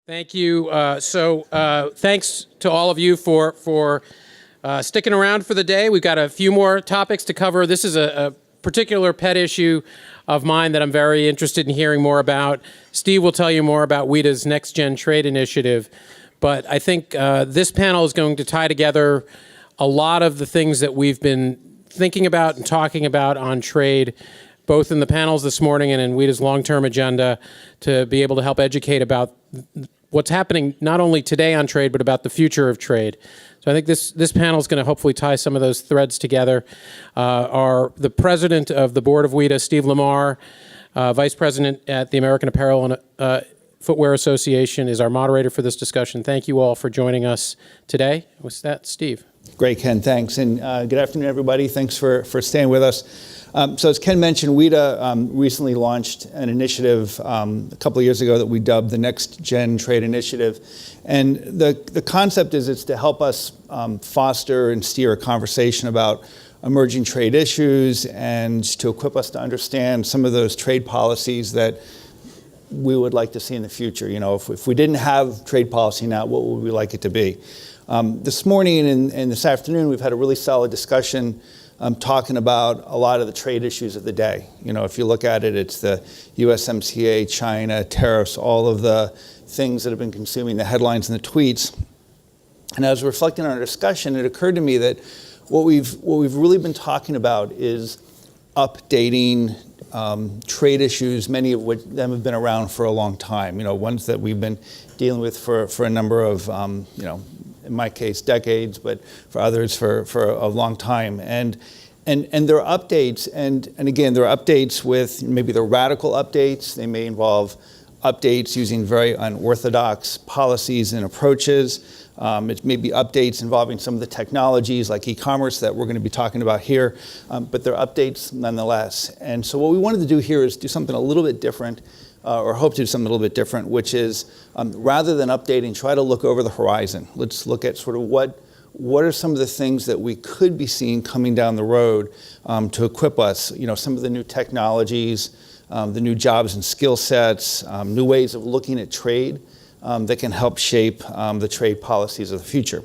Thank you. Thanks to all of you for sticking around for the day. We've got a few more topics to cover. This is a particular pet issue of mine that I'm very interested in hearing more about. Steve will tell you more about WITA's NextGenTrade initiative, but I think this panel is going to tie together a lot of the things that we've been thinking about and talking about on trade, both in the panels this morning and in WITA's long-term agenda, to be able to help educate about what's happening not only today on trade, but about the future of trade. So I think this panel is going to hopefully tie some of those threads together. The president of the board of WITA, Steve Lamar, vice president at the American Apparel and Footwear Association, is our moderator for this discussion. Thank you all for joining us today. With that, Steve. Great, Ken, thanks. And good afternoon, everybody. Thanks for staying with us. So as Ken mentioned, WITA recently launched an initiative a couple of years ago that we dubbed the NextGenTrade initiative. And the concept is it's to help us foster and steer a conversation about emerging trade issues and to equip us to understand some of those trade policies that we would like to see in the future. You know, if we didn't have trade policy now, what would we like it to be? This morning and this afternoon, we've had a really solid discussion talking about a lot of the trade issues of the day. You know, if you look at it, it's the USMCA, China, tariffs, all of the things that have been consuming the headlines and the tweets. And as reflecting on our discussion, it occurred to me that what we've really been talking about is updating trade issues, many of which them have been around for a long time. You know, ones that we've been dealing with for a number of, in my case, decades, but for others for a long time. And there are updates, and again, there are updates with, maybe they're radical updates. They may involve updates using very unorthodox policies and approaches. It may be updates involving some of the technologies like e-commerce that we're going to be talking about here, but they're updates nonetheless. And so what we wanted to do here is do something a little bit different, or hope to do something a little bit different, which is rather than updating, try to look over the horizon. Let's look at sort of what are some of the things that we could be seeing coming down the road to equip us, you know, some of the new technologies, the new jobs and skill sets, new ways of looking at trade that can help shape the trade policies of the future.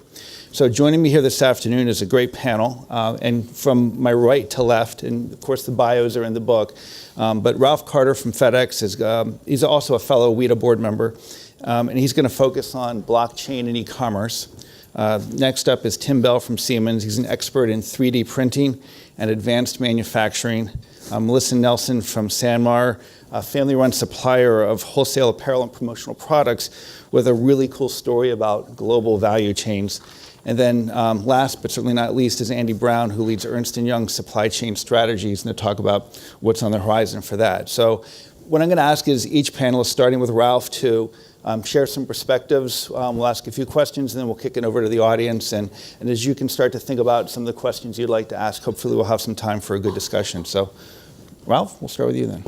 So joining me here this afternoon is a great panel, and from my right to left, and of course the bios are in the book, but Ralph Carter from FedEx he's also a fellow WITA board member, and he's going to focus on blockchain and e-commerce. Next up is Tim Bell from Siemens. He's an expert in 3D printing and advanced manufacturing. Melissa Nelson from SanMar, a family-run supplier of wholesale apparel and promotional products with a really cool story about global value chains. And then last but certainly not least is Andy Brown, who leads Ernst & Young's supply chain strategies, and to talk about what's on the horizon for that. So what I'm going to ask is each panelist, starting with Ralph, to share some perspectives. We'll ask a few questions, and then we'll kick it over to the audience. And as you can start to think about some of the questions you'd like to ask, hopefully we'll have some time for a good discussion. So Ralph, we'll start with you then.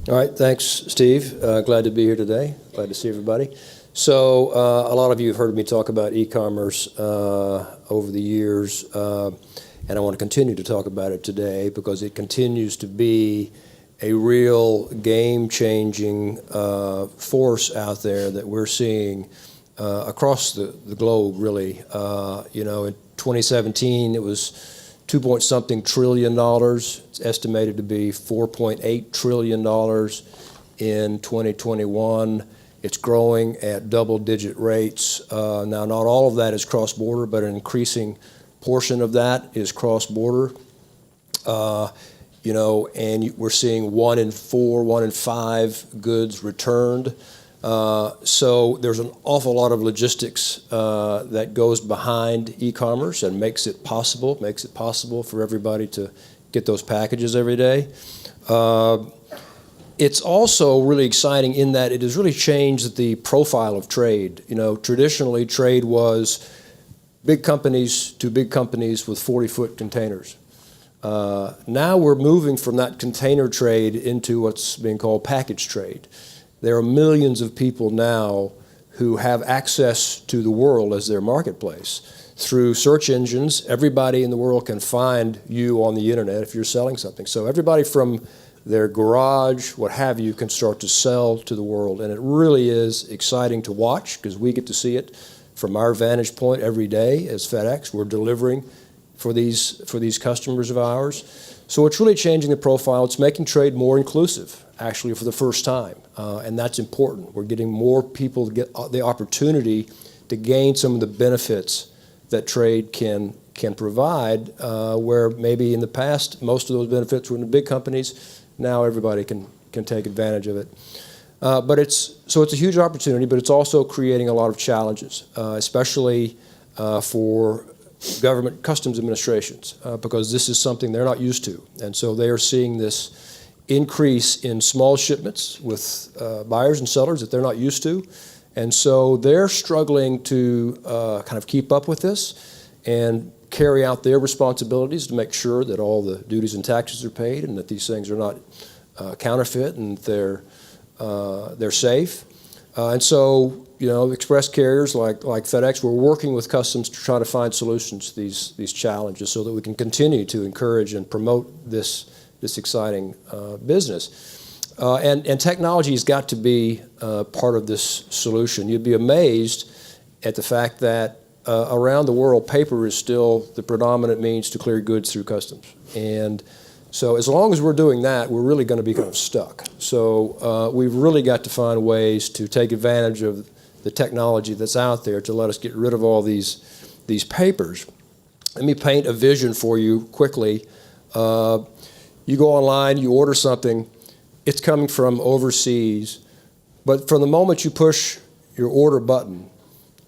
All right, thanks, Steve. Glad to be here today. Glad to see everybody. So a lot of you have heard me talk about e-commerce over the years, and I want to continue to talk about it today because it continues to be a real game-changing force out there that we're seeing across the globe, really. You know, in 2017, it was $2-point-something trillion. It's estimated to be $4.8 trillion in 2021. It's growing at double-digit rates. Now, not all of that is cross-border, but an increasing portion of that is cross-border. You know, and we're seeing 1 in 4, 1 in 5 goods returned. So there's an awful lot of logistics that goes behind e-commerce and makes it possible for everybody to get those packages every day. It's also really exciting in that it has really changed the profile of trade. You know, traditionally trade was big companies to big companies with 40-foot containers. Now we're moving from that container trade into what's being called package trade. There are millions of people now who have access to the world as their marketplace. Through search engines, everybody in the world can find you on the internet if you're selling something. So everybody from their garage, what have you, can start to sell to the world. And it really is exciting to watch because we get to see it from our vantage point every day as FedEx. We're delivering for these customers of ours. So it's really changing the profile. It's making trade more inclusive, actually, for the first time. And that's important. We're getting more people to get the opportunity to gain some of the benefits that trade can provide, where maybe in the past most of those benefits were in the big companies. Now everybody can take advantage of it. But it's a huge opportunity, but it's also creating a lot of challenges, especially for government customs administrations, because this is something they're not used to. And so they are seeing this increase in small shipments with buyers and sellers that they're not used to. And so they're struggling to kind of keep up with this and carry out their responsibilities to make sure that all the duties and taxes are paid and that these things are not counterfeit and they're safe. And so, express carriers like FedEx, we're working with customs to try to find solutions to these challenges so that we can continue to encourage and promote this exciting business. And technology has got to be part of this solution. You'd be amazed at the fact that around the world, paper is still the predominant means to clear goods through customs. And so as long as we're doing that, we're really going to be kind of stuck. So we've really got to find ways to take advantage of the technology that's out there to let us get rid of all these papers. Let me paint a vision for you quickly. You go online, you order something, it's coming from overseas, but from the moment you push your order button,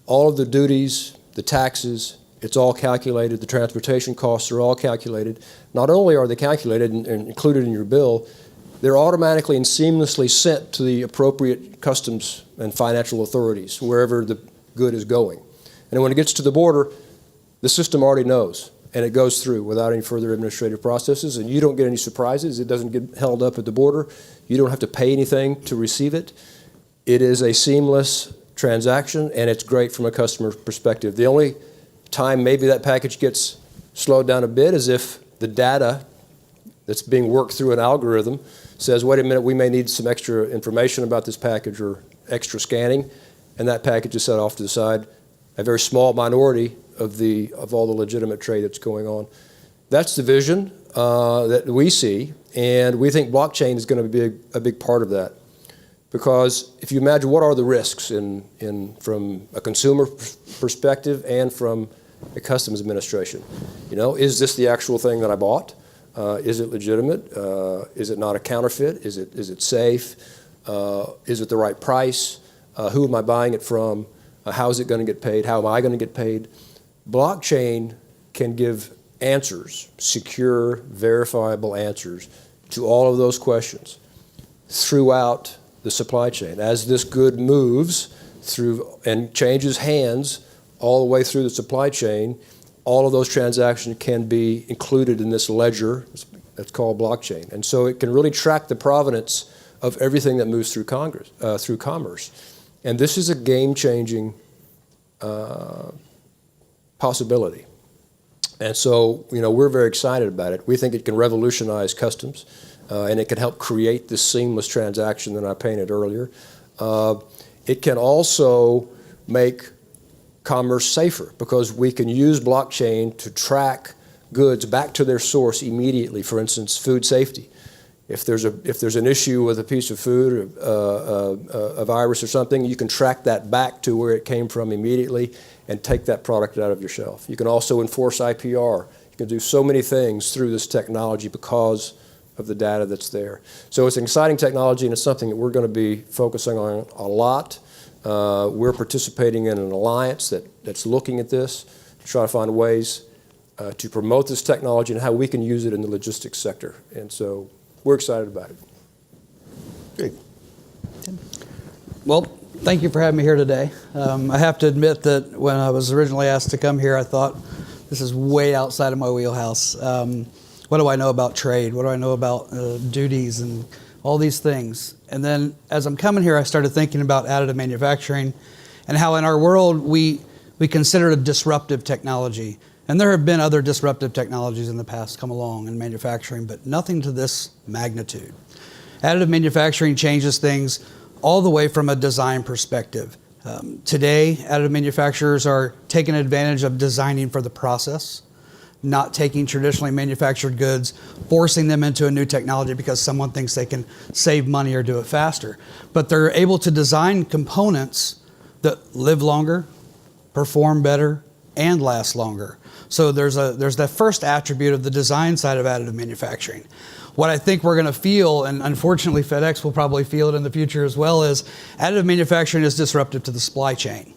all of the duties, the taxes, it's all calculated, the transportation costs are all calculated. Not only are they calculated and included in your bill, they're automatically and seamlessly sent to the appropriate customs and financial authorities, wherever the good is going. And when it gets to the border, the system already knows, and it goes through without any further administrative processes, and you don't get any surprises. It doesn't get held up at the border. You don't have to pay anything to receive it. It is a seamless transaction, and it's great from a customer perspective. The only time maybe that package gets slowed down a bit is if the data that's being worked through an algorithm says, wait a minute, we may need some extra information about this package or extra scanning, and that package is set off to the side. A very small minority of all the legitimate trade that's going on. That's the vision that we see, and we think blockchain is going to be a big part of that. Because if you imagine what are the risks from a consumer perspective and from a customs administration, is this the actual thing that I bought? Is it legitimate? Is it not a counterfeit? Is it safe? Is it the right price? Who am I buying it from? How is it going to get paid? How am I going to get paid? Blockchain can give answers, secure, verifiable answers to all of those questions throughout the supply chain. As this good moves through and changes hands all the way through the supply chain, all of those transactions can be included in this ledger that's called blockchain. And so it can really track the provenance of everything that moves through commerce. And this is a game-changing possibility. And so, we're very excited about it. We think it can revolutionize customs, and it can help create this seamless transaction that I painted earlier. It can also make commerce safer because we can use blockchain to track goods back to their source immediately. For instance, food safety. If there's an issue with a piece of food, a virus or something, you can track that back to where it came from immediately and take that product out of your shelf. You can also enforce IPR. You can do so many things through this technology because of the data that's there. So it's an exciting technology, and it's something that we're going to be focusing on a lot. We're participating in an alliance that's looking at this to try to find ways to promote this technology and how we can use it in the logistics sector. And so we're excited about it. Great. Well, thank you for having me here today. I have to admit that when I was originally asked to come here, I thought this is way outside of my wheelhouse. What do I know about trade? What do I know about duties and all these things? And then as I'm coming here, I started thinking about additive manufacturing and how in our world we consider it a disruptive technology. And there have been other disruptive technologies in the past come along in manufacturing, but nothing to this magnitude. Additive manufacturing changes things all the way from a design perspective. Today, additive manufacturers are taking advantage of designing for the process, not taking traditionally manufactured goods, forcing them into a new technology because someone thinks they can save money or do it faster. But they're able to design components that live longer, perform better, and last longer. So there's that first attribute of the design side of additive manufacturing. What I think we're going to feel, and unfortunately FedEx will probably feel it in the future as well, is additive manufacturing is disruptive to the supply chain.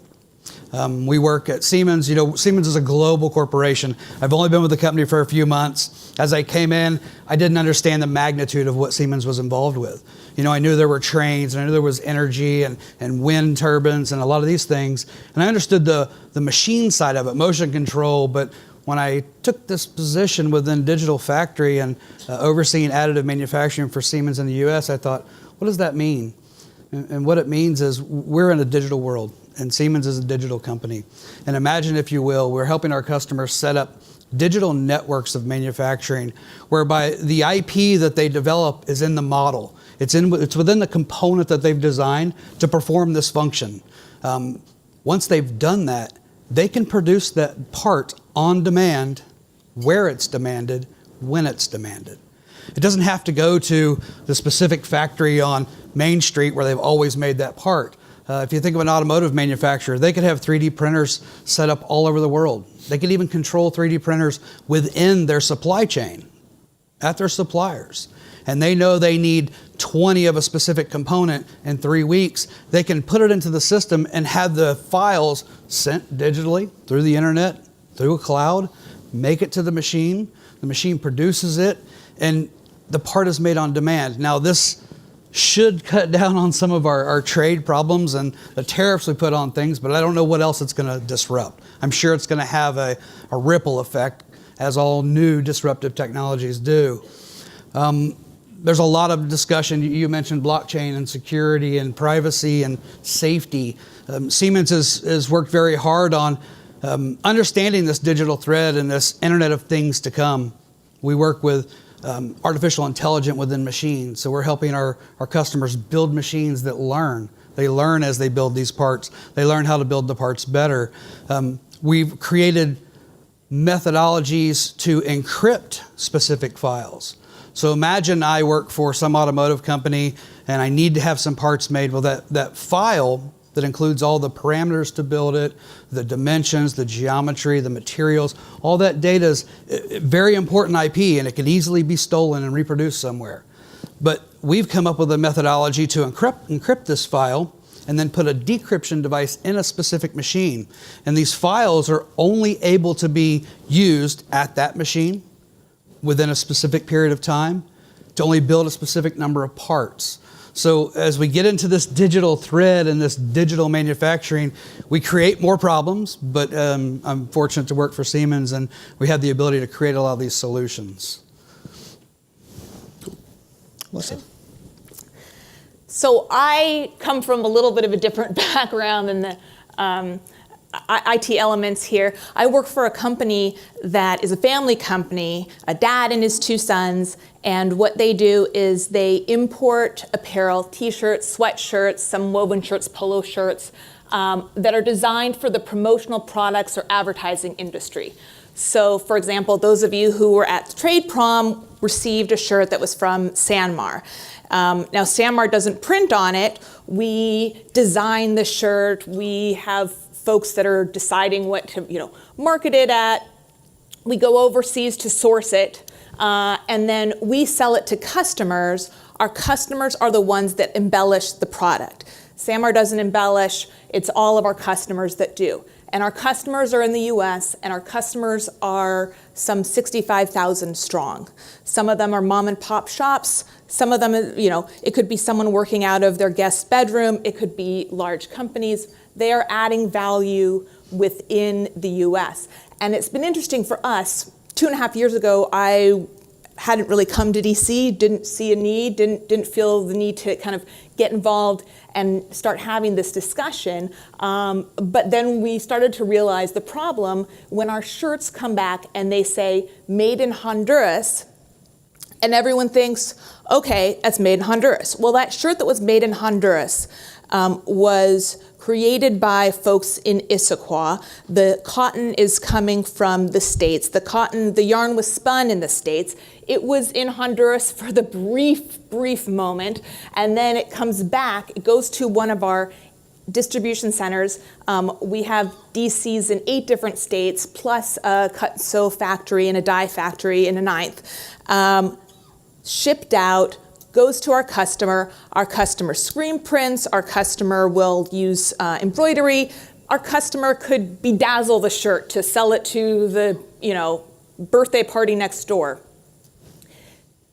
We work at Siemens. You know, Siemens is a global corporation. I've only been with the company for a few months. As I came in, I didn't understand the magnitude of what Siemens was involved with. You know, I knew there were trains, and I knew there was energy and wind turbines and a lot of these things. And I understood the machine side of it, motion control. But when I took this position within Digital Factory and overseeing additive manufacturing for Siemens in the US, I thought, what does that mean? And what it means is we're in a digital world, and Siemens is a digital company. And imagine, if you will, we're helping our customers set up digital networks of manufacturing whereby the IP that they develop is in the model. It's within the component that they've designed to perform this function. Once they've done that, they can produce that part on demand, where it's demanded, when it's demanded. It doesn't have to go to the specific factory on Main Street where they've always made that part. If you think of an automotive manufacturer, they could have 3D printers set up all over the world. They could even control 3D printers within their supply chain, at their suppliers. And they know they need 20 of a specific component in 3 weeks. They can put it into the system and have the files sent digitally through the internet, through a cloud, make it to the machine produces it, and the part is made on demand. Now this should cut down on some of our trade problems and the tariffs we put on things, but I don't know what else it's going to disrupt. I'm sure it's going to have a ripple effect, as all new disruptive technologies do. There's a lot of discussion. You mentioned blockchain and security and privacy and safety. Siemens has worked very hard on understanding this digital thread and this Internet of Things to come. We work with artificial intelligence within machines. So we're helping our customers build machines that learn. They learn as they build these parts. They learn how to build the parts better. We've created methodologies to encrypt specific files. So imagine I work for some automotive company and I need to have some parts made. Well, that file that includes all the parameters to build it, the dimensions, the geometry, the materials, all that data is very important IP, and it can easily be stolen and reproduced somewhere. But we've come up with a methodology to encrypt this file and then put a decryption device in a specific machine. And these files are only able to be used at that machine within a specific period of time to only build a specific number of parts. So as we get into this digital thread and this digital manufacturing, we create more problems, but I'm fortunate to work for Siemens, and we have the ability to create a lot of these solutions. Listen. So I come from a little bit of a different background than the IT elements here. I work for a company that is a family company, a dad and his 2 sons, and what they do is they import apparel, t-shirts, sweatshirts, some woven shirts, polo shirts, that are designed for the promotional products or advertising industry. So for example, those of you who were at the trade prom received a shirt that was from SanMar. Now SanMar doesn't print on it. We design the shirt. We have folks that are deciding what to market it at. We go overseas to source it, and then we sell it to customers. Our customers are the ones that embellish the product. SanMar doesn't embellish, it's all of our customers that do. And our customers are in the US, and our customers are some 65,000 strong. Some of them are mom and pop shops. Some of them, it could be someone working out of their guest bedroom. It could be large companies. They are adding value within the US. And it's been interesting for us. 2.5 years ago, I hadn't really come to DC, didn't see a need, didn't feel the need to kind of get involved and start having this discussion. But then we started to realize the problem when our shirts come back and they say, made in Honduras, and everyone thinks, Okay, that's made in Honduras. Well, that shirt that was made in Honduras was created by folks in Issaquah. The cotton is coming from the States. The yarn was spun in the States. It was in Honduras for the brief moment, and then it comes back. It goes to one of our distribution centers. We have DCs in 8 different states, plus a cut and sew factory and a dye factory in a 9th. Shipped out, goes to our customer screen prints, our customer will use embroidery, our customer could bedazzle the shirt to sell it to the birthday party next door.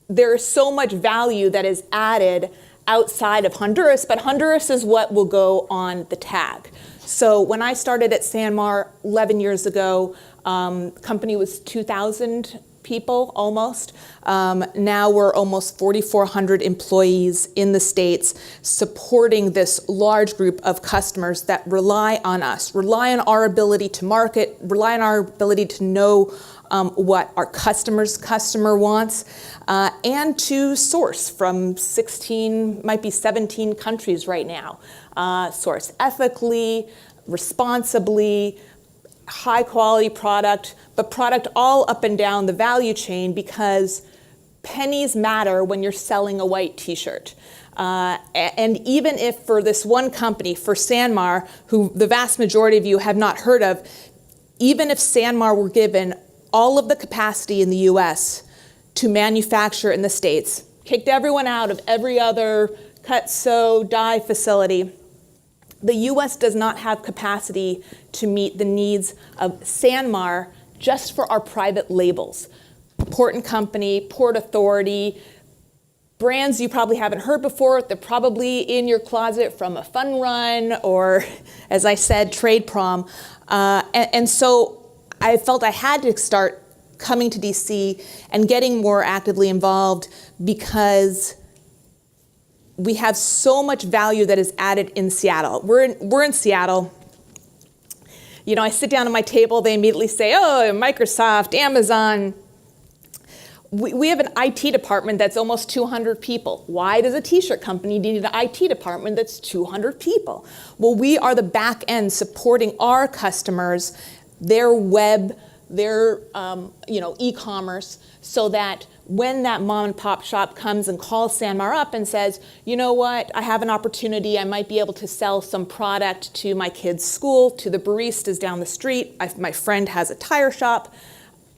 There is so much value that is added outside of Honduras, but Honduras is what will go on the tag. So when I started at SanMar 11 years ago, company was 2,000 people almost. Now we're almost 4,400 employees in the States supporting this large group of customers that rely on us, rely on our ability to market, rely on our ability to know what our customer wants, and to source from 16, might be 17 countries right now. Source ethically, responsibly, high quality product, but product all up and down the value chain, because pennies matter when you're selling a white t-shirt. And even if for this one company, for SanMar, who the vast majority of you have not heard of, even if SanMar were given all of the capacity in the US to manufacture in the States, kicked everyone out of every other cut, sew, dye facility, the US does not have capacity to meet the needs of SanMar just for our private labels. Port and Company, Port Authority, brands you probably haven't heard before. They're probably in your closet from a fun run or, as I said, trade prom. And so I felt I had to start coming to DC and getting more actively involved, because we have so much value that is added in Seattle. We're in Seattle. You know, I sit down at my table, they immediately say, oh, Microsoft, Amazon. We have an IT department that's almost 200 people. Why does a t-shirt company need an IT department that's 200 people? Well, we are the back end supporting our customers, their web, their e-commerce, so that when that mom and pop shop comes and calls SanMar up and says, you know what, I have an opportunity, I might be able to sell some product to my kid's school, to the baristas down the street, my friend has a tire shop,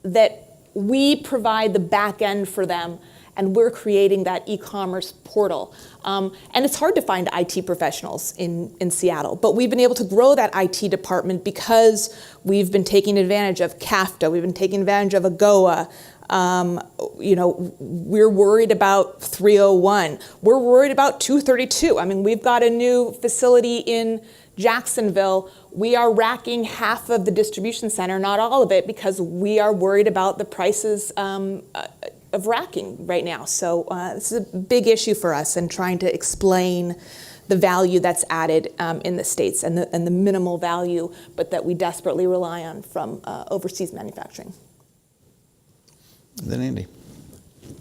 that we provide the back end for them, and we're creating that e-commerce portal. And it's hard to find IT professionals in Seattle, but we've been able to grow that IT department because we've been taking advantage of CAFTA, we've been taking advantage of AGOA. We're worried about 301. We're worried about 232. I mean, we've got a new facility in Jacksonville. We are racking half of the distribution center, not all of it, because we are worried about the prices of racking right now. So this is a big issue for us, and trying to explain the value that's added in the States and the minimal value, but that we desperately rely on from overseas manufacturing. Then Andy.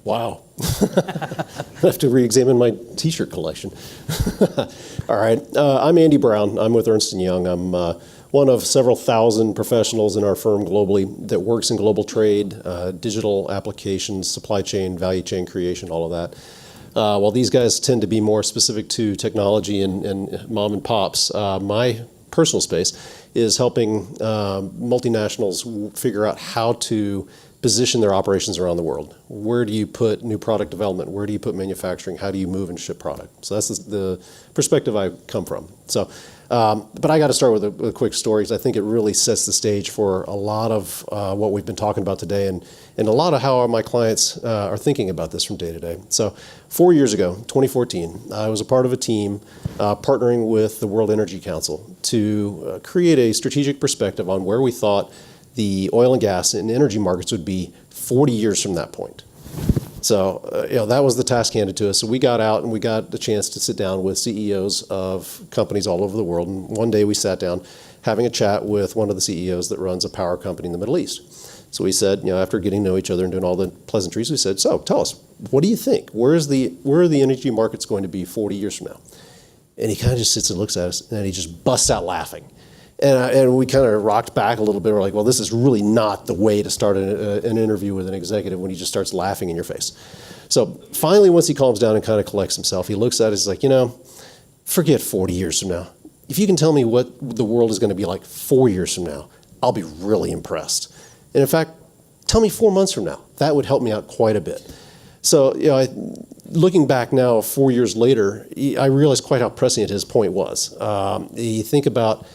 Wow. I have to re-examine my t-shirt collection. All right. I'm Andy Brown. I'm with Ernst & Young. I'm one of several thousand professionals in our firm globally that works in global trade, digital applications, supply chain, value chain creation, all of that. While these guys tend to be more specific to technology and mom and pops, my personal space is helping multinationals figure out how to position their operations around the world. Where do you put new product development? Where do you put manufacturing? How do you move and ship product? So that's the perspective I come from. So, but I got to start with a quick story, because I think it really sets the stage for a lot of what we've been talking about today, and a lot of how my clients are thinking about this from day to day. So 4 years ago, 2014, I was a part of a team partnering with the World Energy Council to create a strategic perspective on where we thought the oil and gas and energy markets would be 40 years from that point. So that was the task handed to us. So we got out and we got the chance to sit down with CEOs of companies all over the world. And one day we sat down having a chat with one of the CEOs that runs a power company in the Middle East. So we said, after getting to know each other and doing all the pleasantries, we said, so tell us, what do you think? Where are the energy markets going to be 40 years from now? And he kind of just sits and looks at us, and then he just busts out laughing. And we kind of rocked back a little bit. We're like, well, this is really not the way to start an interview with an executive when he just starts laughing in your face. So finally, once he calms down and kind of collects himself, he looks at us, he's like, forget 40 years from now. If you can tell me what the world is going to be like 4 years from now, I'll be really impressed. And in fact, tell me 4 months from now. That would help me out quite a bit. So, looking back now 4 years later, I realized quite how prescient his point was. You think about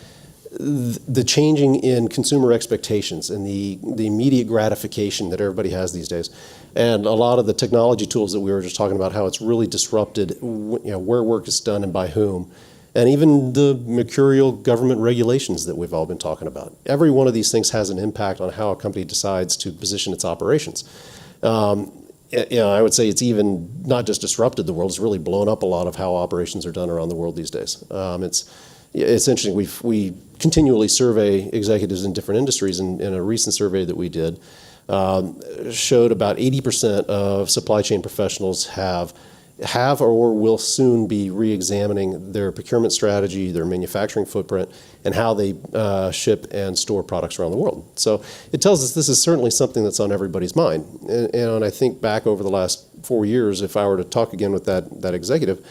the changing in consumer expectations and the immediate gratification that everybody has these days. And a lot of the technology tools that we were just talking about, how it's really disrupted where work is done and by whom. And even the mercurial government regulations that we've all been talking about. Every one of these things has an impact on how a company decides to position its operations. I would say it's even not just disrupted the world, it's really blown up a lot of how operations are done around the world these days. It's interesting, we continually survey executives in different industries, and in a recent survey that we did, showed about 80% of supply chain professionals have or will soon be re-examining their procurement strategy, their manufacturing footprint, and how they ship and store products around the world. So it tells us this is certainly something that's on everybody's mind. And I think back over the last 4 years, if I were to talk again with that executive,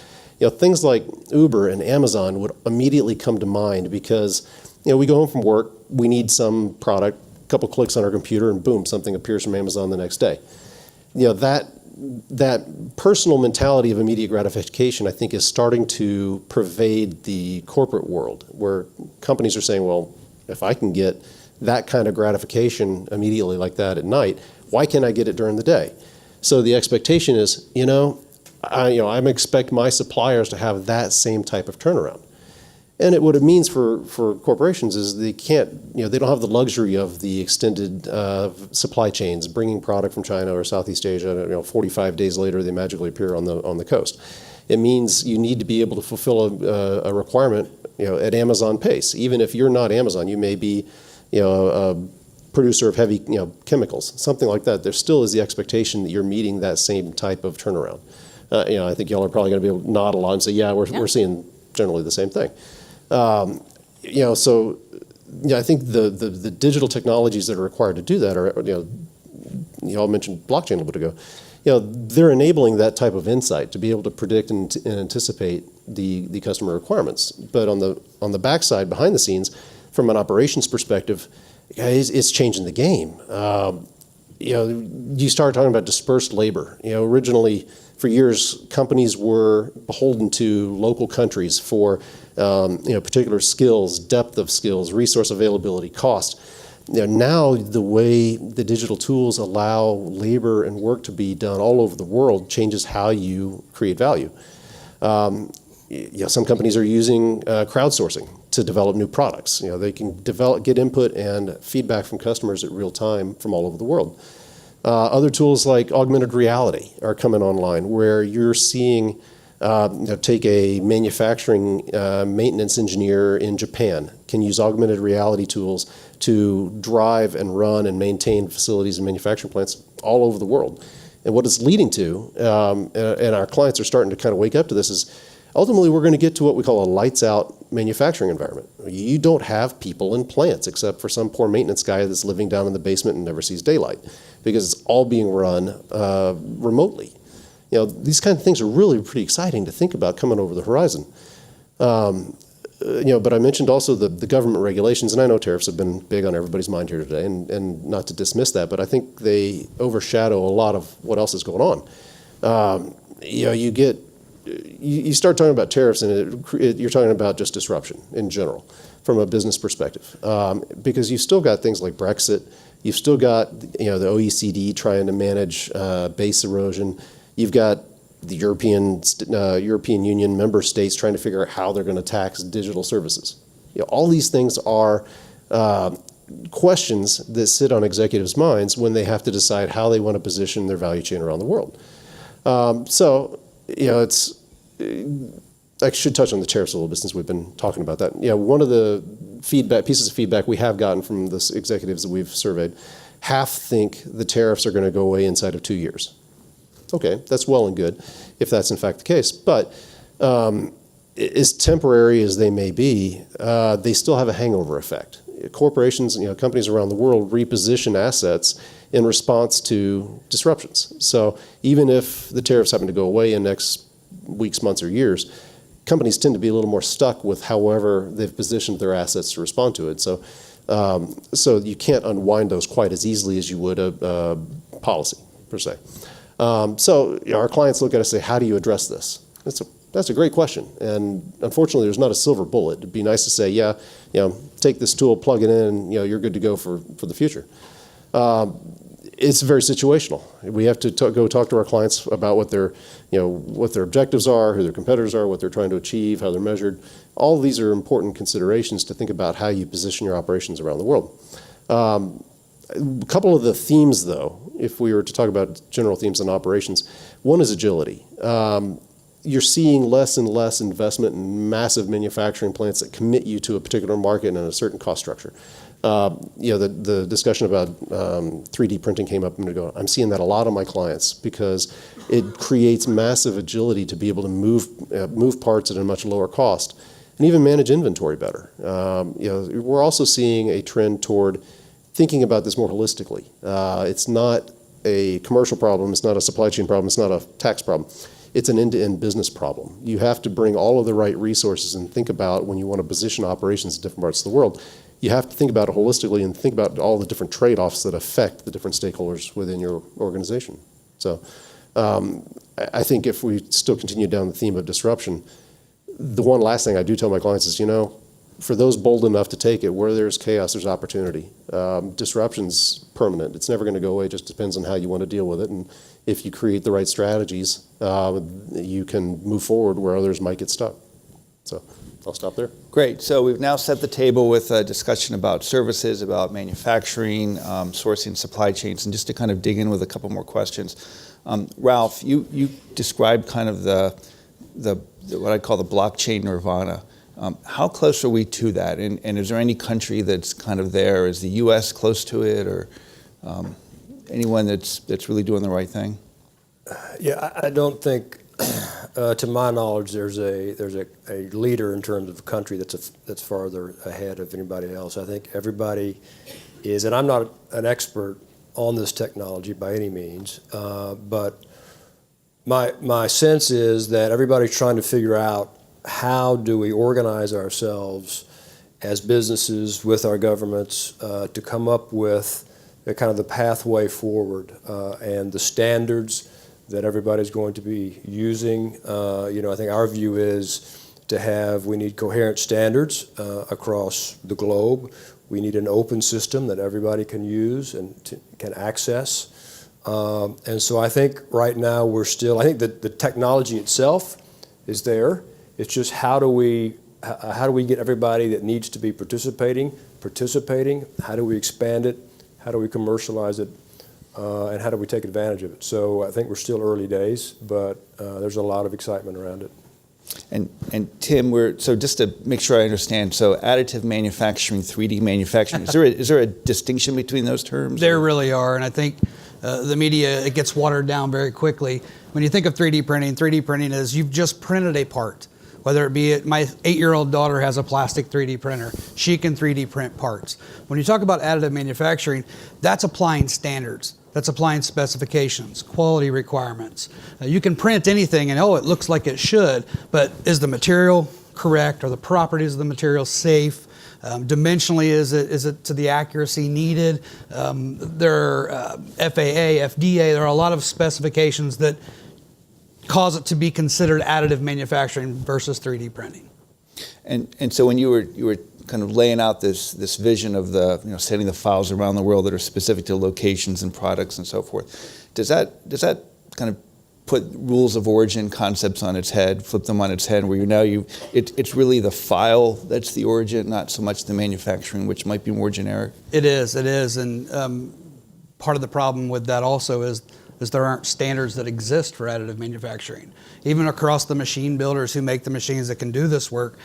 things like Uber and Amazon would immediately come to mind because we go home from work, we need some product, a couple clicks on our computer, and boom, something appears from Amazon the next day. That personal mentality of immediate gratification, I think, is starting to pervade the corporate world, where companies are saying, well, if I can get that kind of gratification immediately like that at night, why can't I get it during the day? So the expectation is, I expect my suppliers to have that same type of turnaround. And what it means for corporations is they can't, they don't have the luxury of the extended supply chains, bringing product from China or Southeast Asia, 45 days later they magically appear on the coast. It means you need to be able to fulfill a requirement, at Amazon pace. Even if you're not Amazon, you may be, a producer of heavy, chemicals, something like that. There still is the expectation that you're meeting that same type of turnaround. I think y'all are probably going to be able to nod a lot and say, yeah, we're seeing generally the same thing. So I think the digital technologies that are required to do that are, you all mentioned blockchain a little bit ago. They're enabling that type of insight to be able to predict and anticipate the customer requirements. But on the backside, behind the scenes, from an operations perspective, it's changing the game. You start talking about dispersed labor. Originally, for years, companies were beholden to local countries for particular skills, depth of skills, resource availability, cost. Now the way the digital tools allow labor and work to be done all over the world changes how you create value. Some companies are using crowdsourcing to develop new products. They can get input and feedback from customers at real time from all over the world. Other tools like augmented reality are coming online, where you're seeing, take a manufacturing maintenance engineer in Japan can use augmented reality tools to drive and run and maintain facilities and manufacturing plants all over the world. And what it's leading to, and our clients are starting to kind of wake up to this, is ultimately we're going to get to what we call a lights out manufacturing environment. You don't have people in plants except for some poor maintenance guy that's living down in the basement and never sees daylight, because it's all being run remotely. These kind of things are really pretty exciting to think about coming over the horizon. But I mentioned also the government regulations, and I know tariffs have been big on everybody's mind here today, and not to dismiss that, but I think they overshadow a lot of what else is going on. You start talking about tariffs, and you're talking about just disruption in general from a business perspective, because you've still got things like Brexit. You've still got the OECD trying to manage base erosion. You've got the European Union member states trying to figure out how they're going to tax digital services. All these things are questions that sit on executives' minds when they have to decide how they want to position their value chain around the world. I should touch on the tariffs a little bit since we've been talking about that. One of the pieces of feedback we have gotten from the executives that we've surveyed half think the tariffs are going to go away inside of 2 years. Okay, that's well and good if that's in fact the case. But as temporary as they may be, they still have a hangover effect. Corporations, companies around the world reposition assets in response to disruptions. So even if the tariffs happen to go away in next weeks, months, or years, companies tend to be a little more stuck with however they've positioned their assets to respond to it. So you can't unwind those quite as easily as you would a policy, per se. So our clients look at us and say, how do you address this? That's a great question. And unfortunately, there's not a silver bullet. It'd be nice to say, take this tool, plug it in, you're good to go for the future. It's very situational. We have to go talk to our clients about what their objectives are, who their competitors are, what they're trying to achieve, how they're measured. All of these are important considerations to think about how you position your operations around the world. A couple of the themes, though, if we were to talk about general themes on operations, one is agility. You're seeing less and less investment in massive manufacturing plants that commit you to a particular market and a certain cost structure. The discussion about 3D printing came up a minute ago. I'm seeing that a lot on my clients because it creates massive agility to be able to move parts at a much lower cost and even manage inventory better. We're also seeing a trend toward thinking about this more holistically. It's not a commercial problem. It's not a supply chain problem. It's not a tax problem. It's an end-to-end business problem. You have to bring all of the right resources and think about when you want to position operations in different parts of the world. You have to think about it holistically and think about all the different trade-offs that affect the different stakeholders within your organization. So I think if we still continue down the theme of disruption, the one last thing I do tell my clients is, for those bold enough to take it, where there's chaos, there's opportunity. Disruption's permanent. It's never going to go away. It just depends on how you want to deal with it. And if you create the right strategies, you can move forward where others might get stuck. So I'll stop there. Great. So we've now set the table with a discussion about services, about manufacturing, sourcing, supply chains, and just to kind of dig in with a couple more questions. Ralph, you described kind of the what I call the blockchain Nirvana. How close are we to that? And is there any country that's kind of there? Is the U.S. close to it, or anyone that's really doing the right thing? Yeah, I don't think, to my knowledge, there's a leader in terms of a country that's farther ahead of anybody else. I think everybody is, and I'm not an expert on this technology by any means, but my sense is that everybody's trying to figure out how do we organize ourselves as businesses with our governments to come up with the pathway forward and the standards that everybody's going to be using. I think our view is we need coherent standards across the globe. We need an open system that everybody can use and can access. And so I think right now I think that the technology itself is there. It's just how do we get everybody that needs to be participating? How do we expand it? How do we commercialize it? And how do we take advantage of it? So I think we're still early days, but there's a lot of excitement around it. And Tim, so just to make sure I understand, so additive manufacturing, 3D manufacturing, is there a distinction between those terms? There really are, and I think the media, it gets watered down very quickly. When you think of 3D printing is you've just printed a part. Whether it be my 8-year-old daughter has a plastic 3D printer. She can 3D print parts. When you talk about additive manufacturing, that's applying standards. That's applying specifications, quality requirements. You can print anything and, it looks like it should, but is the material correct? Are the properties of the material safe? Dimensionally, is it to the accuracy needed? There are FAA, FDA, there are a lot of specifications that cause it to be considered additive manufacturing versus 3D printing. And so when you were kind of laying out this vision of sending the files around the world that are specific to locations and products and so forth, does that kind of put rules of origin concepts on its head, flip them on its head, where it's really the file that's the origin, not so much the manufacturing, which might be more generic? It is, and part of the problem with that also is there aren't standards that exist for additive manufacturing. Even across the machine builders who make the machines that can do this work,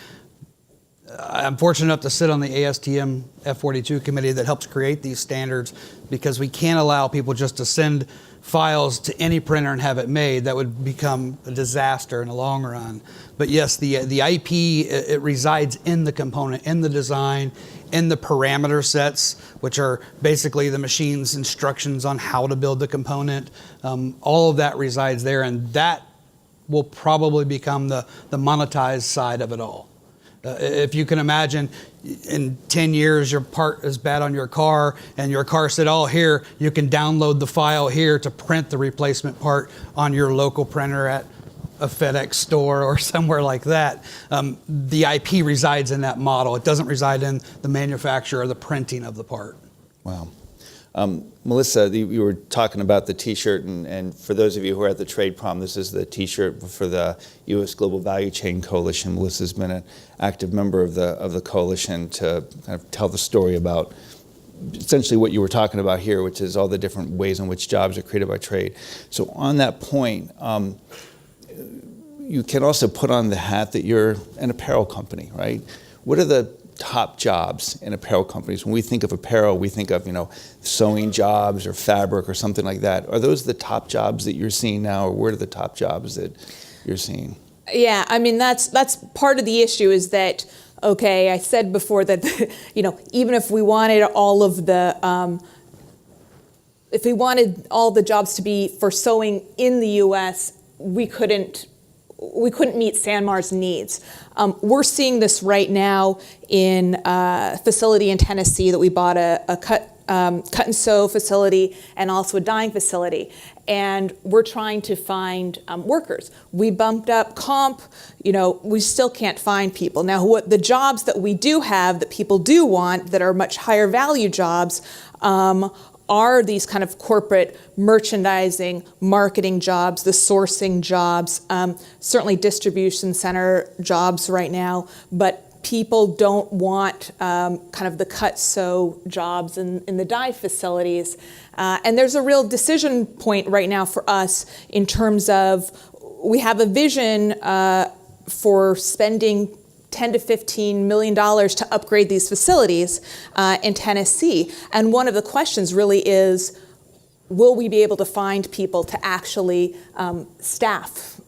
I'm fortunate enough to sit on the ASTM F42 committee that helps create these standards, because we can't allow people just to send files to any printer and have it made. That would become a disaster in the long run. But yes, the IP, it resides in the component, in the design, in the parameter sets, which are basically the machine's instructions on how to build the component. All of that resides there, and that will probably become the monetized side of it all. If you can imagine, in 10 years, your part is bad on your car, and your car said, oh, here, you can download the file here to print the replacement part on your local printer at a FedEx store or somewhere like that. The IP resides in that model. It doesn't reside in the manufacture or the printing of the part. Wow. Melissa, you were talking about the T-shirt, and for those of you who are at the Trade Prom, this is the T-shirt for the U.S. Global Value Chain Coalition. Melissa's been an active member of the coalition to kind of tell the story about essentially what you were talking about here, which is all the different ways in which jobs are created by trade. So on that point, you can also put on the hat that you're an apparel company, right? What are the top jobs in apparel companies? When we think of apparel, we think of, sewing jobs or fabric or something like that. Are those the top jobs that you're seeing now, or what are the top jobs that you're seeing? Yeah, I mean, that's part of the issue, is that, okay, I said before that, even if we wanted all of the, if we wanted all the jobs to be for sewing in the U.S., we couldn't meet SanMar's needs. We're seeing this right now in a facility in Tennessee that we bought, a cut and sew facility and also a dyeing facility. And we're trying to find workers. We bumped up comp, we still can't find people. Now, what the jobs that we do have that people do want, that are much higher value jobs, are these kind of corporate merchandising, marketing jobs, the sourcing jobs, certainly distribution center jobs right now, but people don't want kind of the cut-sew jobs in the dye facilities. And there's a real decision point right now for us in terms of, we have a vision for spending $10 to $15 million to upgrade these facilities in Tennessee. And one of the questions really is, will we be able to find people to actually staff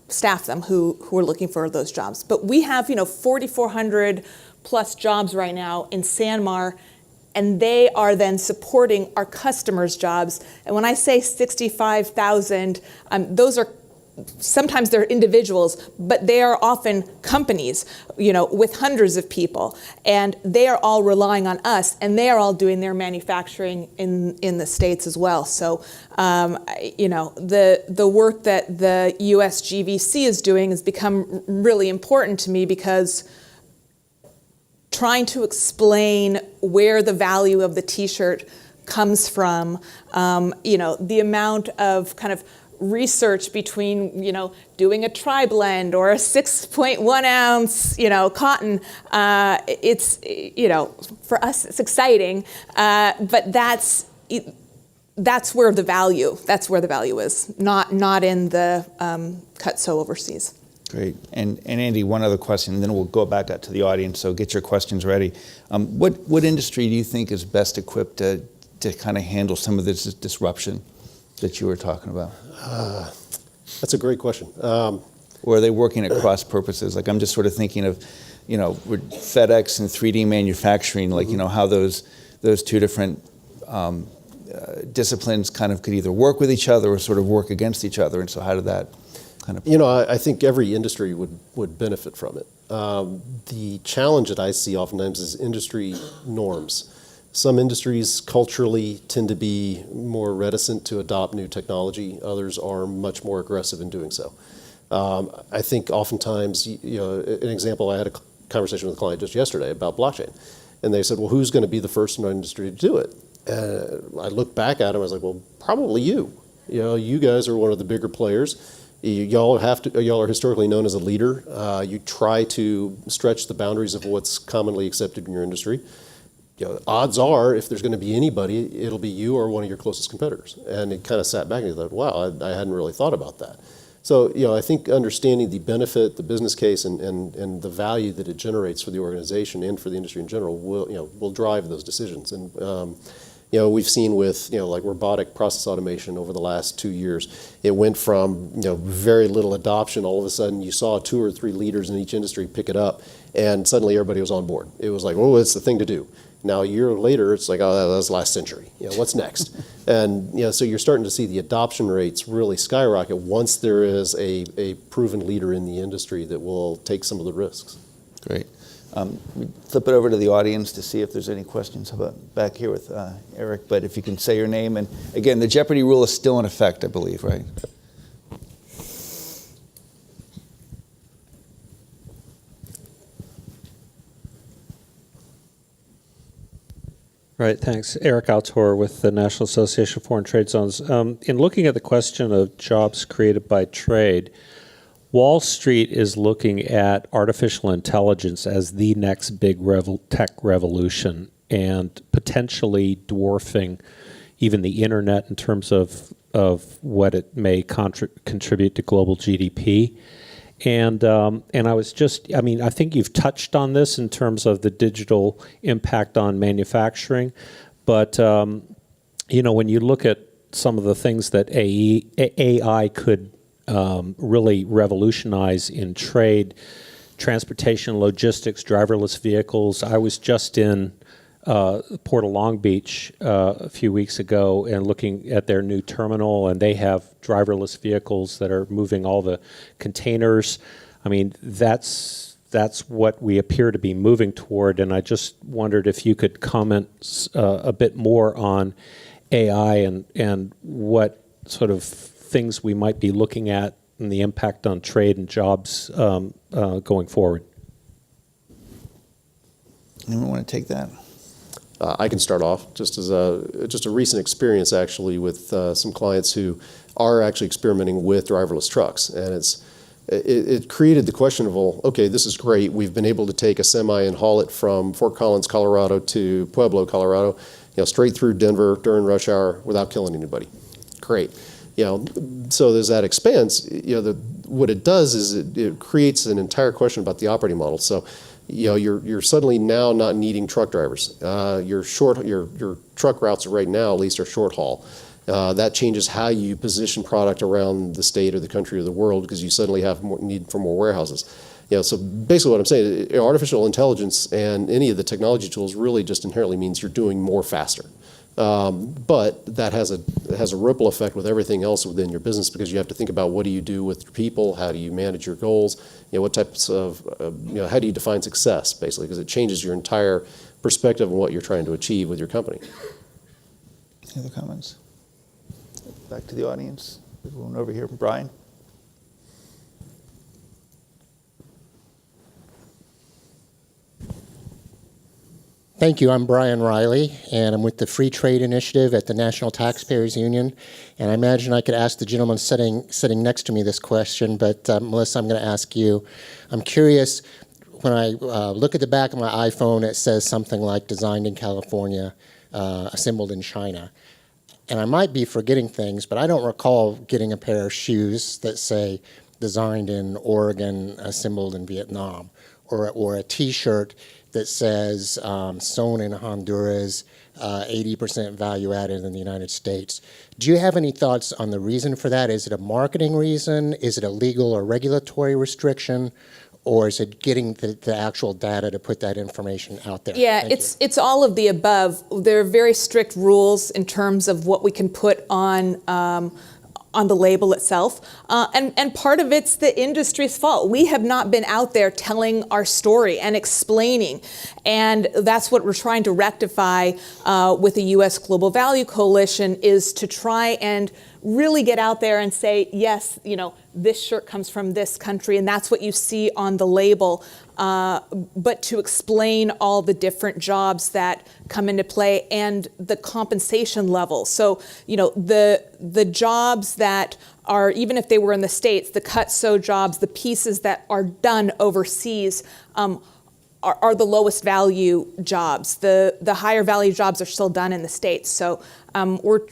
them who are looking for those jobs? But we have 4,400 plus jobs right now in SanMar, and they are then supporting our customers' jobs. And when I say 65,000, those are sometimes they're individuals, but they are often companies, with hundreds of people, and they are all relying on us, and they are all doing their manufacturing in the States as well. So, the work that the US GVC is doing has become really important to me, because trying to explain where the value of the T-shirt comes from, the amount of kind of research between, doing a tri-blend or a 6.1 ounce, cotton. It's, for us, it's exciting, but that's where the value is, not in the cut sew overseas. Great. And Andy, one other question, and then we'll go back out to the audience, so get your questions ready. What industry do you think is best equipped to kind of handle some of this disruption that you were talking about? That's a great question. Or are they working at cross purposes? Like, I'm just sort of thinking of, with FedEx and 3D manufacturing, like, how those two different disciplines kind of could either work with each other or sort of work against each other. And so how did that kind of... I think every industry would benefit from it. The challenge that I see oftentimes is industry norms. Some industries culturally tend to be more reticent to adopt new technology. Others are much more aggressive in doing so. I think oftentimes, an example, I had a conversation with a client just yesterday about blockchain. And they said, well, who's going to be the first in our industry to do it? And I looked back at them, I was like, well, probably you. You guys are one of the bigger players. Y'all are historically known as a leader. You try to stretch the boundaries of what's commonly accepted in your industry. Odds are, if there's going to be anybody, it'll be you or one of your closest competitors. And it kind of sat back and thought, wow, I hadn't really thought about that. So, I think understanding the benefit, the business case, and the value that it generates for the organization and for the industry in general will drive those decisions. And, we've seen with, like robotic process automation over the last 2 years, it went from, very little adoption. All of a sudden, you saw 2 or 3 leaders in each industry pick it up, and suddenly everybody was on board. It was like, oh, it's the thing to do. Now, a year later, it's like, oh, that was last century. What's next? And so you're starting to see the adoption rates really skyrocket once there is a proven leader in the industry that will take some of the risks. Great. We flip it over to the audience to see if there's any questions. How about back here with Eric? But if you can say your name. And again, the Jeopardy rule is still in effect, I believe, right? Right, thanks. Eric Altor with the National Association of Foreign Trade Zones. In looking at the question of jobs created by trade, Wall Street is looking at artificial intelligence as the next big tech revolution and potentially dwarfing even the internet in terms of what it may contribute to global GDP. And I was just, I think you've touched on this in terms of the digital impact on manufacturing, but, when you look at some of the things that AI could really revolutionize in trade, transportation, logistics, driverless vehicles. I was just in Port of Long Beach a few weeks ago and looking at their new terminal, and they have driverless vehicles that are moving all the containers. That's what we appear to be moving toward, and I just wondered if you could comment a bit more on AI and what sort of things we might be looking at and the impact on trade and jobs going forward. Anyone want to take that? I can start off just as a recent experience actually with some clients who are actually experimenting with driverless trucks, and it created the question of, well, okay, this is great. We've been able to take a semi and haul it from Fort Collins, Colorado to Pueblo, Colorado, straight through Denver during rush hour without killing anybody. Great. So there's that expense. What it does is it creates an entire question about the operating model. So you're suddenly now not needing truck drivers. Your truck routes right now, at least, are short haul. That changes how you position product around the state or the country or the world because you suddenly have more need for more warehouses. So basically what I'm saying, artificial intelligence and any of the technology tools really just inherently means you're doing more faster. But that has a ripple effect with everything else within your business because you have to think about what do you do with your people, how do you manage your goals, what types of, how do you define success basically because it changes your entire perspective on what you're trying to achieve with your company. Any other comments? Back to the audience. Everyone over here, Brian. Thank you. I'm Brian Riley, and I'm with the Free Trade Initiative at the National Taxpayers Union. And I imagine I could ask the gentleman sitting next to me this question, but Melissa, I'm going to ask you. I'm curious, when I look at the back of my iPhone, it says something like designed in California, assembled in China. And I might be forgetting things, but I don't recall getting a pair of shoes that say designed in Oregon, assembled in Vietnam, or a T-shirt that says sewn in Honduras, 80% value added in the United States. Do you have any thoughts on the reason for that? Is it a marketing reason? Is it a legal or regulatory restriction? Or is it getting the actual data to put that information out there? Yeah, it's all of the above. There are very strict rules in terms of what we can put on the label itself. And part of it's the industry's fault. We have not been out there telling our story and explaining. And that's what we're trying to rectify with the U.S. Global Value Coalition is to try and really get out there and say, yes, this shirt comes from this country, and that's what you see on the label. But to explain all the different jobs that come into play and the compensation level. So, the jobs that are, even if they were in the States, the cut sew jobs, the pieces that are done overseas, are the lowest value jobs. The higher value jobs are still done in the States. So we're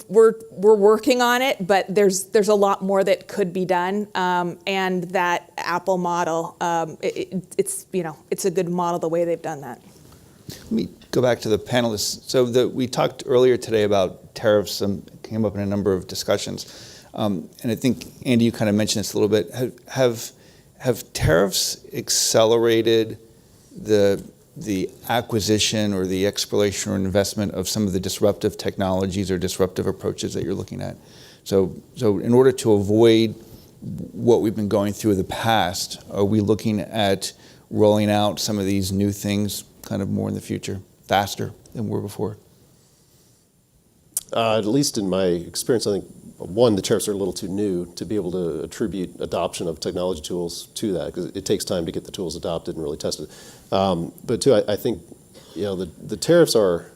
working on it, but there's a lot more that could be done. And that Apple model, it's a good model the way they've done that. Let me go back to the panelists. So we talked earlier today about tariffs, and came up in a number of discussions. And I think, Andy, you kind of mentioned this a little bit. Have tariffs accelerated the acquisition or the exploration or investment of some of the disruptive technologies or disruptive approaches that you're looking at? So in order to avoid what we've been going through in the past, are we looking at rolling out some of these new things kind of more in the future, faster than we were before? At least in my experience, I think, one, the tariffs are a little too new to be able to attribute adoption of technology tools to that, because it takes time to get the tools adopted and really tested. But two, I think the tariffs are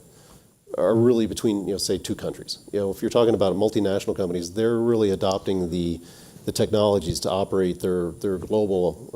really between say two countries. If you're talking about multinational companies, they're really adopting the technologies to operate their global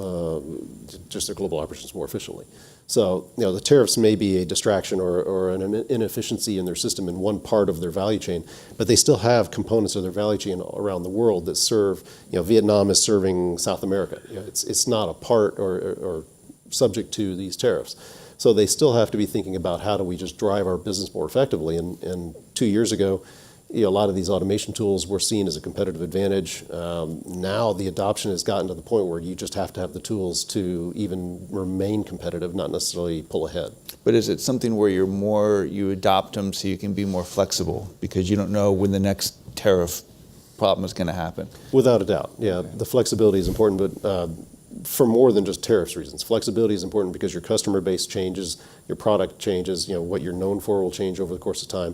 operations more efficiently. So the tariffs may be a distraction or an inefficiency in their system in one part of their value chain, but they still have components of their value chain around the world that serve. Vietnam is serving South America. It's not a part or subject to these tariffs. So they still have to be thinking about how do we just drive our business more effectively. And 2 years ago, a lot of these automation tools were seen as a competitive advantage. Now the adoption has gotten to the point where you just have to have the tools to even remain competitive, not necessarily pull ahead. But is it something where you adopt them so you can be more flexible because you don't know when the next tariff problem is going to happen? Without a doubt, yeah. The flexibility is important, but for more than just tariffs reasons. Flexibility is important because your customer base changes, your product changes, what you're known for will change over the course of time.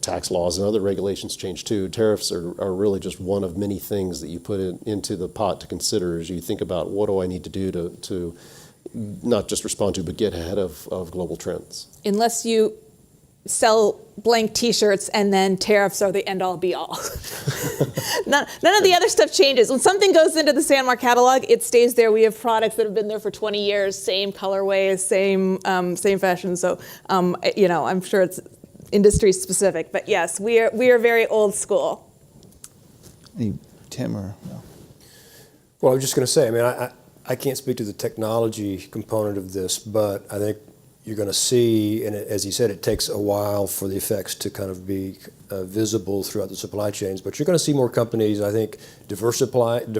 Tax laws and other regulations change too. Tariffs are really just one of many things that you put into the pot to consider as you think about what do I need to do to not just respond to, but get ahead of global trends. Unless you sell blank T-shirts and then tariffs are the end-all be-all. None of the other stuff changes. When something goes into the SanMar catalog, it stays there. We have products that have been there for 20 years, same colorways, same fashion. So, I'm sure it's industry specific, but yes, we are very old school. Tim or no? Well, I was just going to say, I can't speak to the technology component of this, but I think you're going to see, and as you said, it takes a while for the effects to kind of be visible throughout the supply chains, but you're going to see more companies, I think, diversifying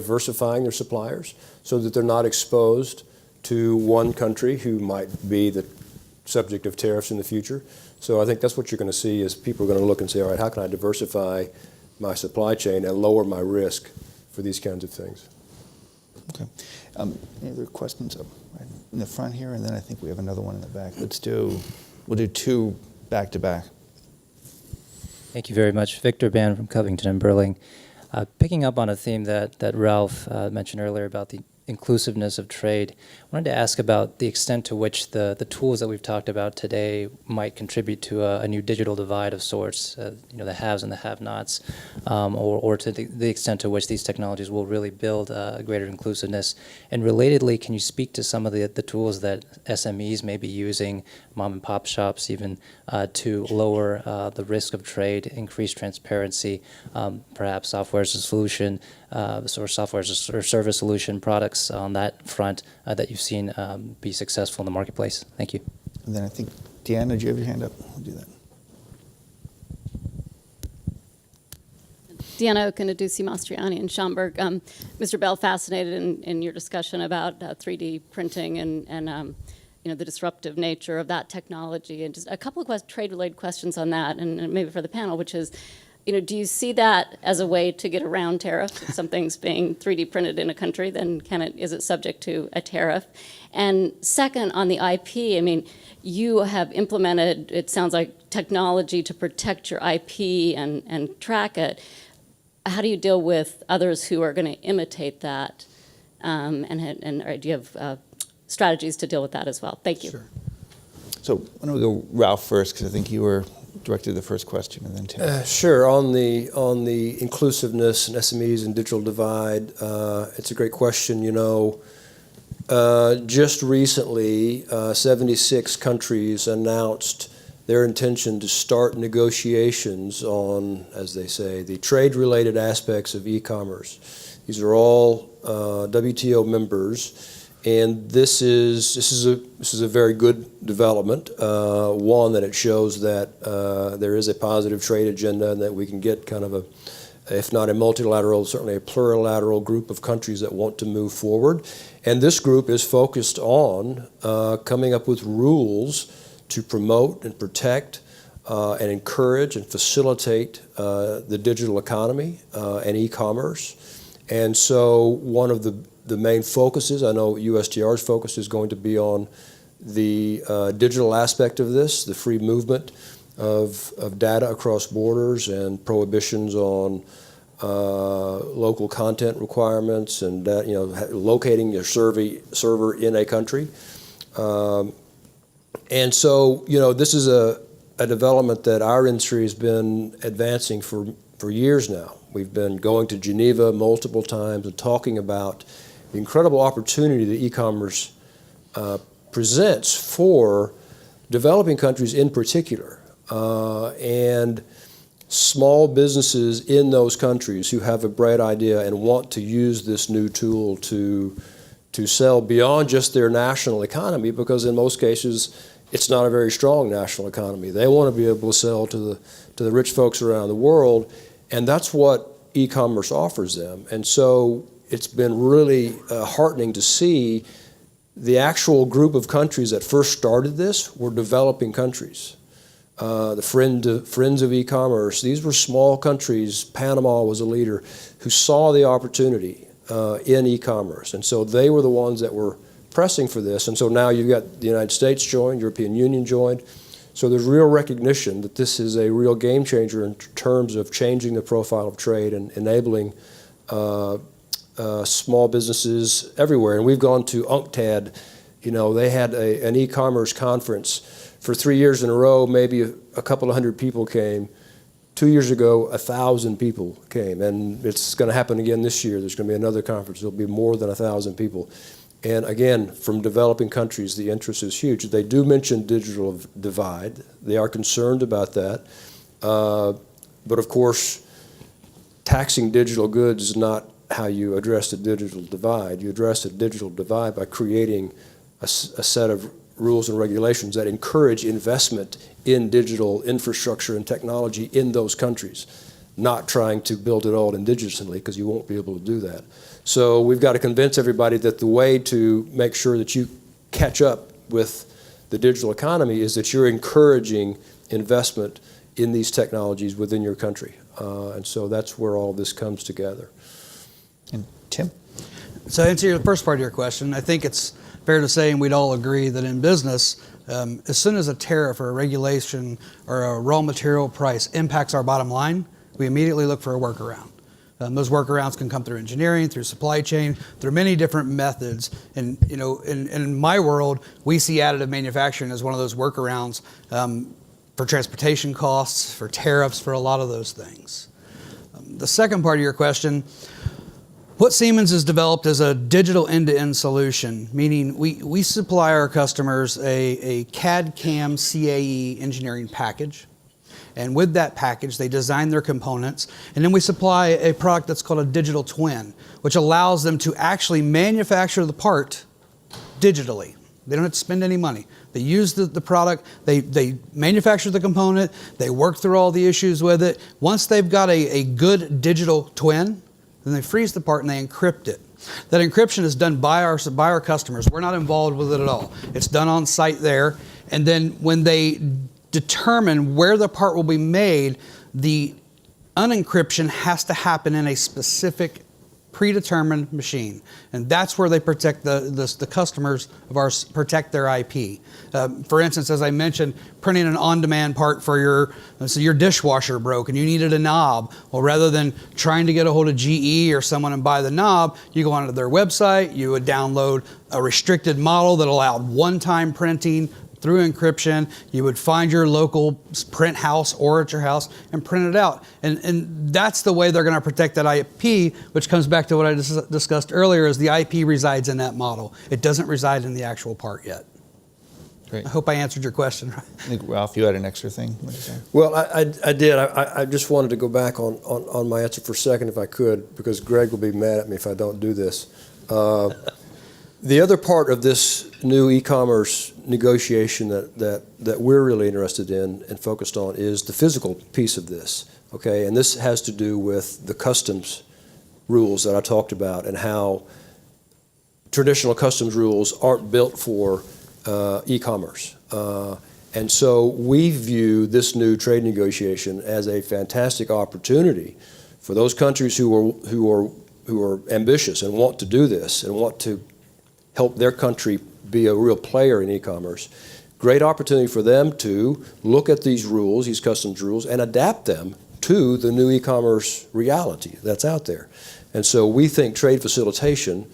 their suppliers so that they're not exposed to one country who might be the subject of tariffs in the future. So I think that's what you're going to see is people are going to look and say, all right, how can I diversify my supply chain and lower my risk for these kinds of things? Okay. Any other questions up right in the front here, and then I think we have another one in the back. We'll do two back to back. Thank you very much. Victor Ban from Covington and Burling. Picking up on a theme that Ralph mentioned earlier about the inclusiveness of trade, I wanted to ask about the extent to which the tools that we've talked about today might contribute to a new digital divide of sorts, the haves and the have-nots, or to the extent to which these technologies will really build a greater inclusiveness. And relatedly, can you speak to some of the tools that SMEs may be using, mom and pop shops even, to lower the risk of trade, increase transparency, perhaps software as a solution, or software as a service solution products on that front that you've seen be successful in the marketplace? Thank you. And then I think, Deanna, did you have your hand up? We'll do that. Deanna Okinadusi Mastriani in Schaumburg. Mr. Bell, fascinated in your discussion about 3D printing and the disruptive nature of that technology. And just a couple of trade-related questions on that, and maybe for the panel, which is, do you see that as a way to get around tariffs? If something's being 3D printed in a country, then is it subject to a tariff? And second, on the IP, you have implemented, it sounds like, technology to protect your IP and track it. How do you deal with others who are going to imitate that? And do you have strategies to deal with that as well? Thank you. Sure. So why don't we go Ralph first, because I think you were directed the first question, and then Tim. Sure. On the inclusiveness and SMEs and digital divide, it's a great question. just recently, 76 countries announced their intention to start negotiations on, as they say, the trade-related aspects of e-commerce. These are all WTO members, and this is a very good development. One, that it shows that there is a positive trade agenda and that we can get kind of a, if not a multilateral, certainly a plurilateral group of countries that want to move forward. And this group is focused on coming up with rules to promote and protect and encourage and facilitate the digital economy and e-commerce. And so one of the main focuses, I know USTR's focus is going to be on the digital aspect of this, the free movement of data across borders and prohibitions on local content requirements and locating your server in a country. And so, this is a development that our industry has been advancing for years now. We've been going to Geneva multiple times and talking about the incredible opportunity that e-commerce presents for developing countries in particular, and small businesses in those countries who have a bright idea and want to use this new tool to sell beyond just their national economy, because in most cases it's not a very strong national economy. They want to be able to sell to the rich folks around the world, and that's what e-commerce offers them. And so it's been really heartening to see the actual group of countries that first started this were developing countries. The Friends of E-commerce, these were small countries. Panama was a leader who saw the opportunity in e-commerce. And so they were the ones that were pressing for this. And so now you've got the United States joined, European Union joined. So there's real recognition that this is a real game changer in terms of changing the profile of trade and enabling small businesses everywhere. And we've gone to UNCTAD. They had an e-commerce conference for 3 years in a row. Maybe a couple of hundred people came. 2 years ago, 1,000 people came. And it's going to happen again this year. There's going to be another conference. There'll be more than 1,000 people. And again, from developing countries, the interest is huge. They do mention digital divide. They are concerned about that. But of course, taxing digital goods is not how you address the digital divide. You address the digital divide by creating a set of rules and regulations that encourage investment in digital infrastructure and technology in those countries, not trying to build it all indigenously, because you won't be able to do that. So we've got to convince everybody that the way to make sure that you catch up with the digital economy is that you're encouraging investment in these technologies within your country. And so that's where all this comes together. And Tim? So to answer the first part of your question, I think it's fair to say, and we'd all agree, that in business, as soon as a tariff or a regulation or a raw material price impacts our bottom line, we immediately look for a workaround. Those workarounds can come through engineering, through supply chain, through many different methods. And in my world, we see additive manufacturing as one of those workarounds for transportation costs, for tariffs, for a lot of those things. The second part of your question, what Siemens has developed is a digital end-to-end solution, meaning we supply our customers a CAD/CAM CAE engineering package. And with that package, they design their components. And then we supply a product that's called a digital twin, which allows them to actually manufacture the part digitally. They don't have to spend any money. They use the product, they manufacture the component, they work through all the issues with it. Once they've got a good digital twin, then they freeze the part and they encrypt it. That encryption is done by our customers. We're not involved with it at all. It's done on site there. And then when they determine where the part will be made, the unencryption has to happen in a specific predetermined machine. And that's where they protect the customers of ours, protect their IP. For instance, as I mentioned, printing an on-demand part for your dishwasher broke and you needed a knob. Well, rather than trying to get a hold of GE or someone and buy the knob, you go onto their website, you would download a restricted model that allowed one-time printing, through encryption. You would find your local print house or at your house and print it out. And that's the way they're going to protect that IP, which comes back to what I discussed earlier, is the IP resides in that model. It doesn't reside in the actual part yet. Great. I hope I answered your question. I think, Ralph, you had an extra thing. What did you say? Well, I did. I just wanted to go back on my answer for a second, if I could, because Greg will be mad at me if I don't do this. The other part of this new e-commerce negotiation that we're really interested in and focused on is the physical piece of this. Okay, and this has to do with the customs rules that I talked about and how traditional customs rules aren't built for e-commerce. And so we view this new trade negotiation as a fantastic opportunity for those countries who are ambitious and want to do this and want to help their country be a real player in e-commerce. Great opportunity for them to look at these rules, these customs rules, and adapt them to the new e-commerce reality that's out there. And so we think trade facilitation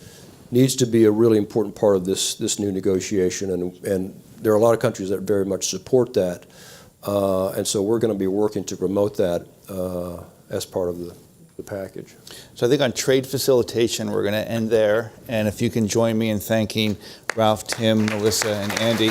needs to be a really important part of this new negotiation, and there are a lot of countries that very much support that, and so we're going to be working to promote that as part of the package. So I think on trade facilitation, we're going to end there. And if you can join me in thanking Ralph, Tim, Melissa, and Andy